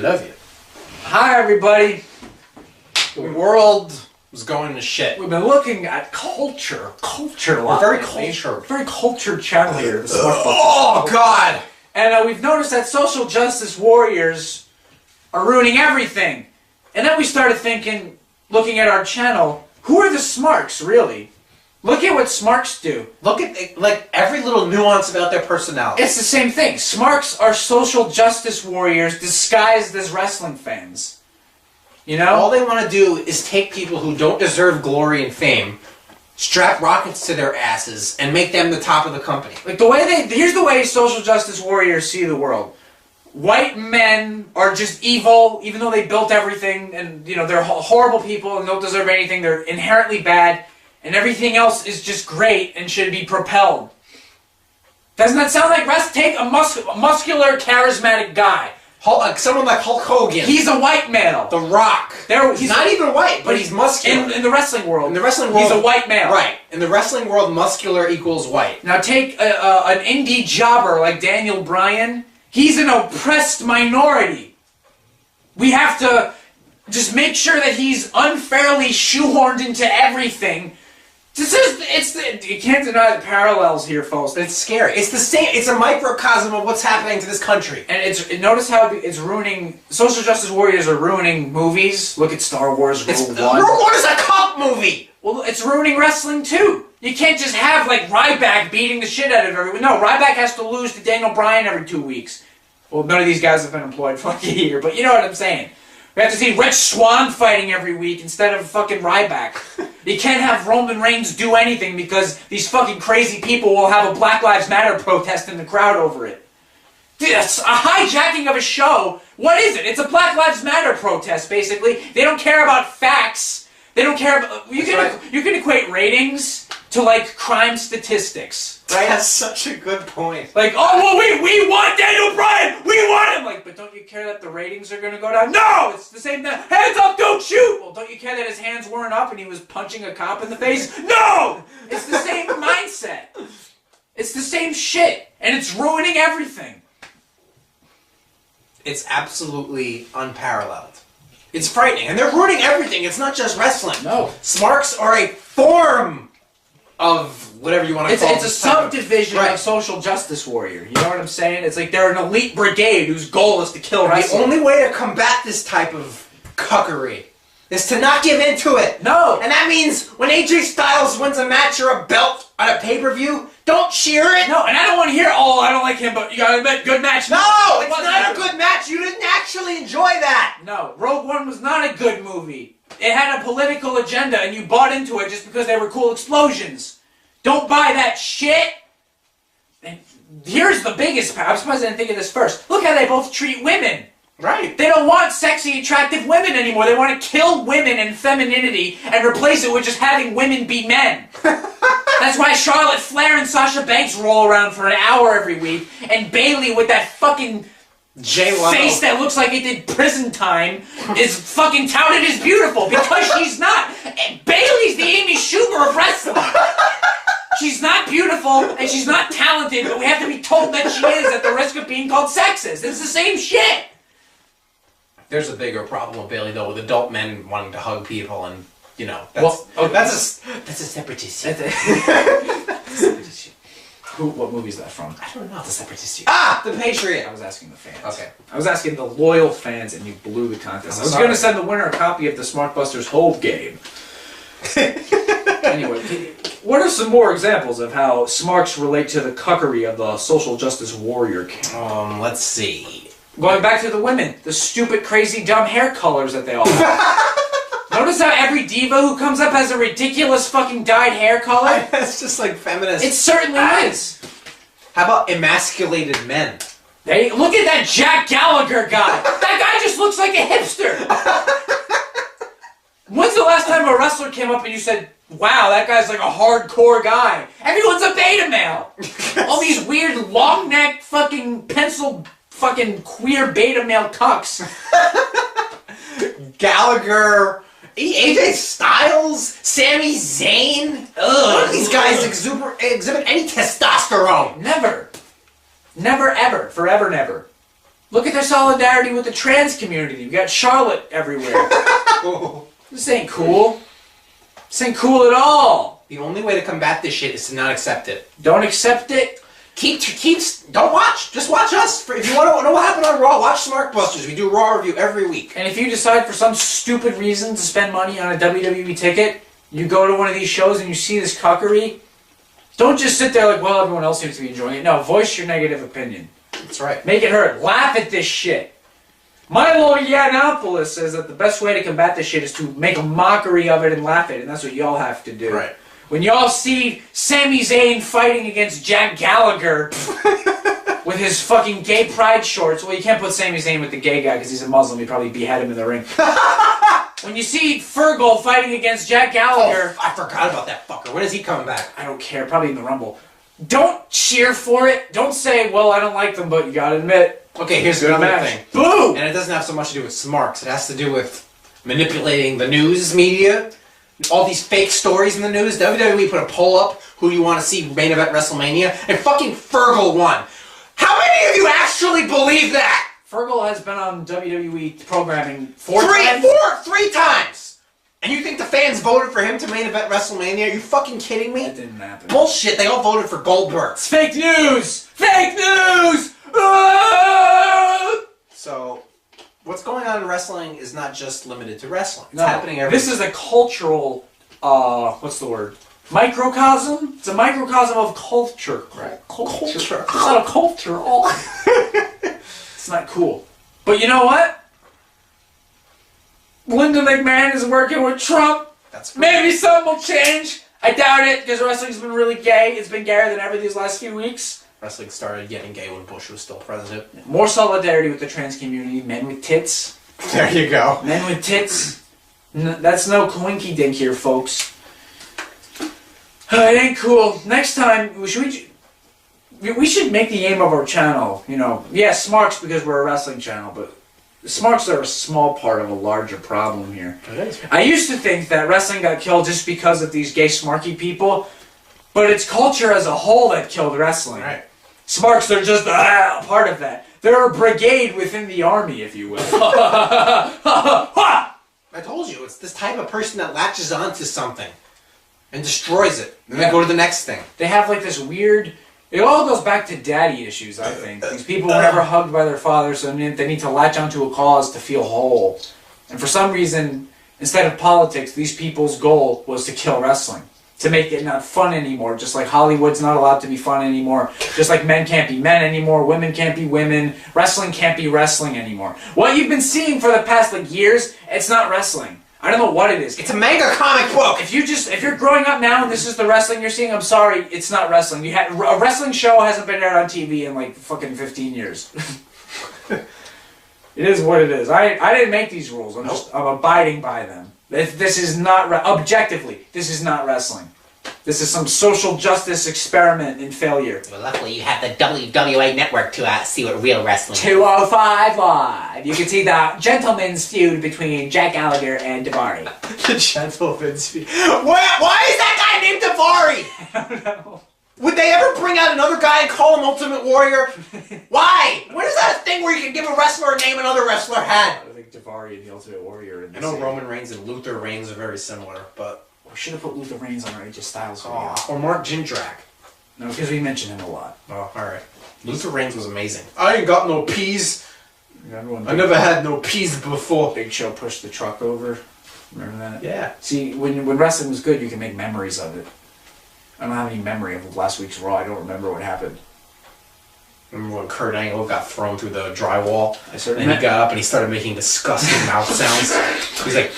SJW. Hi, everybody. The world was going to shit. We've been looking at culture a lot. We're very cultured channel here. Oh, God! And we've noticed that social justice warriors are ruining everything. And then we started thinking, looking at our channel, who are the Smarks, really? Look at what Smarks do. Look at, like, every little nuance about their personality. It's the same thing. Smarks are social justice warriors disguised as wrestling fans. You know? All they want to do is take people who don't deserve glory and fame, strap rockets to their asses, and make them the top of the company. Like, here's the way social justice warriors see the world. White men are just evil, even though they built everything, and, you know, they're horrible people and don't deserve anything. They're inherently bad. And everything else is just great and should be propelled. Doesn't that sound like take a muscular, charismatic guy? Someone like Hulk Hogan. He's a white male. The Rock. He's not even white, but he's muscular. In the wrestling world. In the wrestling world, he's a white male. Right. In the wrestling world, muscular equals white. Now take an indie jobber like Daniel Bryan. He's an oppressed minority. We have to just make sure that he's unfairly shoehorned into everything. You can't deny the parallels here, folks. It's scary. It's the same. It's a microcosm of what's happening to this country. And notice how it's ruining. Social justice warriors are ruining movies. Look at Star Wars Rogue One. Rogue One is a cop movie. Well, it's ruining wrestling too. You can't just have like Ryback beating the shit out of everyone. No, Ryback has to lose to Daniel Bryan every 2 weeks. Well, none of these guys have been employed for like a year, but you know what I'm saying. We have to see Rich Swann fighting every week instead of fucking Ryback. You can't have Roman Reigns do anything because these fucking crazy people will have a Black Lives Matter protest in the crowd over it. Dude, that's a hijacking of a show. What is it? It's a Black Lives Matter protest, basically. They don't care about facts. They don't care about... You can equate ratings to, like, crime statistics, right? That's such a good point. Like, oh, well, we want Daniel Bryan! We want him! Like, but don't you care that the ratings are going to go down? No! It's the same thing. Hands up, don't shoot! Well, don't you care that his hands weren't up and he was punching a cop in the face? No! It's the same mindset. It's the same shit. And it's ruining everything. It's absolutely unparalleled. It's frightening. And they're ruining everything. It's not just wrestling. No. Smarks are a form of whatever you want to call it. It's a subdivision of social justice warrior. You know what I'm saying? It's like they're an elite brigade whose goal is to kill wrestlers. The only way to combat this type of cuckery is to not give in to it. No. And that means when AJ Styles wins a match or a belt on a pay-per-view, don't cheer it. No, and I don't want to hear, oh, I don't like him, but you gotta admit, good match. No, it's not a good match. You didn't actually enjoy that. No, Rogue One was not a good movie. It had a political agenda, and you bought into it just because they were cool explosions. Don't buy that shit. And here's the biggest part. I'm surprised I didn't think of this first. Look how they both treat women. Right. They don't want sexy, attractive women anymore. They want to kill women and femininity and replace it with just having women be men. That's why Charlotte Flair and Sasha Banks roll around for an hour every week, and Bayley with that fucking face that looks like it did prison time is fucking touted as beautiful because she's not. Bayley's the Amy Schumer of wrestling. She's not beautiful and she's not talented, but we have to be told that she is at the risk of being called sexist. It's the same shit. There's a bigger problem with Bayley though, with adult men wanting to hug people and, you know, that's a separate issue. What movie is that from? I don't know. The separate issue. Ah! The Patriot! I was asking the fans. Okay. I was asking the loyal fans and you blew the contest. I was going to send the winner a copy of the Smarkbusters Hove game. Anyway, what are some more examples of how Smarks relate to the cuckery of the social justice warrior camp? Let's see. Going back to the women, the stupid, crazy, dumb hair colors that they all have. Notice how every diva who comes up has a ridiculous fucking dyed hair color? That's just like feminist. It certainly is. How about emasculated men? Hey, look at that Jack Gallagher guy. That guy just looks like a hipster. When's the last time a wrestler came up and you said, wow, that guy's like a hardcore guy? Everyone's a beta male. All these weird long neck fucking pencil fucking queer beta male cucks. Gallagher, AJ Styles, Sami Zayn. None of these guys exhibit any testosterone. Never. Never ever. Forever never. Look at their solidarity with the trans community. You got Charlotte everywhere. This ain't cool. This ain't cool at all. The only way to combat this shit is to not accept it. Don't accept it. Don't watch. Just watch us. If you want to know what happened on Raw, watch Smark Busters. We do Raw review every week. And if you decide for some stupid reason to spend money on a WWE ticket, you go to one of these shows and you see this cuckery, don't just sit there like, well, everyone else seems to be enjoying it. No, voice your negative opinion. That's right. Make it hurt. Laugh at this shit. Milo Yiannopoulos says that the best way to combat this shit is to make a mockery of it and laugh at it, and that's what y'all have to do. Right. When y'all see Sami Zayn fighting against Jack Gallagher with his fucking gay pride shorts, well, you can't put Sami Zayn with the gay guy because he's a Muslim. He'd probably behead him in the ring. When you see Fergal fighting against Jack Gallagher... Oh, I forgot about that fucker. When is he coming back? I don't care. Probably in the Rumble. Don't cheer for it. Don't say, well, I don't like them, but you gotta admit... Okay, here's another thing. Boom! And it doesn't have so much to do with Smarks. It has to do with manipulating the news media. All these fake stories in the news. WWE put a poll up who you want to see main event WrestleMania, and fucking Fergal won. How many of you actually believe that? Fergal has been on WWE programming three times! And you think the fans voted for him to main event WrestleMania? Are you fucking kidding me? That didn't happen. Bullshit, they all voted for Goldberg. It's fake news! Fake news! So, what's going on in wrestling is not just limited to wrestling. It's No, happening everywhere. this is a cultural, what's the word? Microcosm? It's a microcosm of culture. Right. Culture. It's not a culture. Oh. It's not cool. But you know what? Linda McMahon is working with Trump. That's cool. Maybe something will change. I doubt it, because wrestling's been really gay. It's been gayer than ever these last few weeks. Wrestling started getting gay when Bush was still president. More solidarity with the trans community. Men with tits. There you go. Men with tits. That's no coinky dink here, folks. It ain't cool. Next time, we should make the aim of our channel, you know, yeah, Smarks because we're a wrestling channel, but Smarks are a small part of a larger problem here. It is. I used to think that wrestling got killed just because of these gay smarky people, but it's culture as a whole that killed wrestling. Right. Smarks, they're just a part of that. They're a brigade within the army, if you will. I told you, it's this type of person that latches onto something and destroys it. And then go to the next thing. They have like this weird... It all goes back to daddy issues, I think. These people were never hugged by their fathers, so they need to latch onto a cause to feel whole. And for some reason, instead of politics, these people's goal was to kill wrestling. To make it not fun anymore. Just like Hollywood's not allowed to be fun anymore. Just like men can't be men anymore. Women can't be women. Wrestling can't be wrestling anymore. What you've been seeing for the past years, it's not wrestling. I don't know what it is. It's a manga comic book! If you're growing up now and this is the wrestling you're seeing, I'm sorry, it's not wrestling. A wrestling show hasn't been aired on TV in like fucking 15 years. It is what it is. I didn't make these rules. I'm abiding by them. This is not objectively. This is not wrestling. This is some social justice experiment in failure. Well, luckily you have the WWA network to see what real wrestling is. 205 Live. You can see the gentleman's feud between Jack Gallagher and Daivari. The gentleman's feud. Why is that guy named Daivari? I don't know. Would they ever bring out another guy and call him Ultimate Warrior? Why? When is that a thing where you can give a wrestler a name another wrestler had? I think Daivari and the Ultimate Warrior. I know Roman Reigns and Luther Reigns are very similar, but... We should have put Luther Reigns on our AJ Styles video. Or Mark Jindrak. No, because we mentioned him a lot. Oh, alright. Luther Reigns was amazing. I ain't got no peas. I never had no peas before. Big Show pushed the truck over. Remember that? Yeah. See, when wrestling was good, you can make memories of it. I don't have any memory of last week's Raw. I don't remember what happened. Remember when Kurt Angle got thrown through the drywall? And he got up and he started making disgusting mouth sounds. He's like,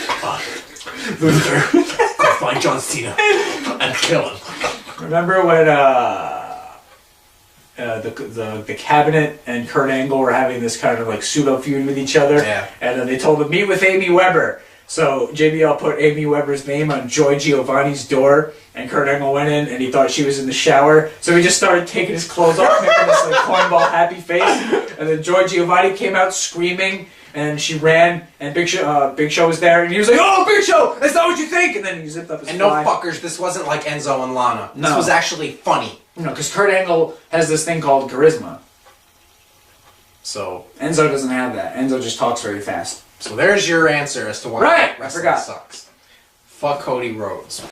Luther, go find John Cena and kill him. Remember when the Cabinet and Kurt Angle were having this kind of like pseudo feud with each other? Yeah. And they told him, meet with Amy Weber. So JBL put Amy Weber's name on Joy Giovanni's door, and Kurt Angle went in and he thought she was in the shower. So he just started taking his clothes off, making this like cornball happy face. And then Joy Giovanni came out screaming, and she ran, and Big Show was there, and he was like, "Oh, Big Show, that's not what you think!" And then he zipped up his And fly. no fuckers, this wasn't like Enzo and Lana. This No. was actually funny. No, because Kurt Angle has this thing called charisma. So Enzo doesn't have that. Enzo just talks very fast. there's your answer as to why Right, I wrestling forgot. sucks. Fuck Cody Rhodes.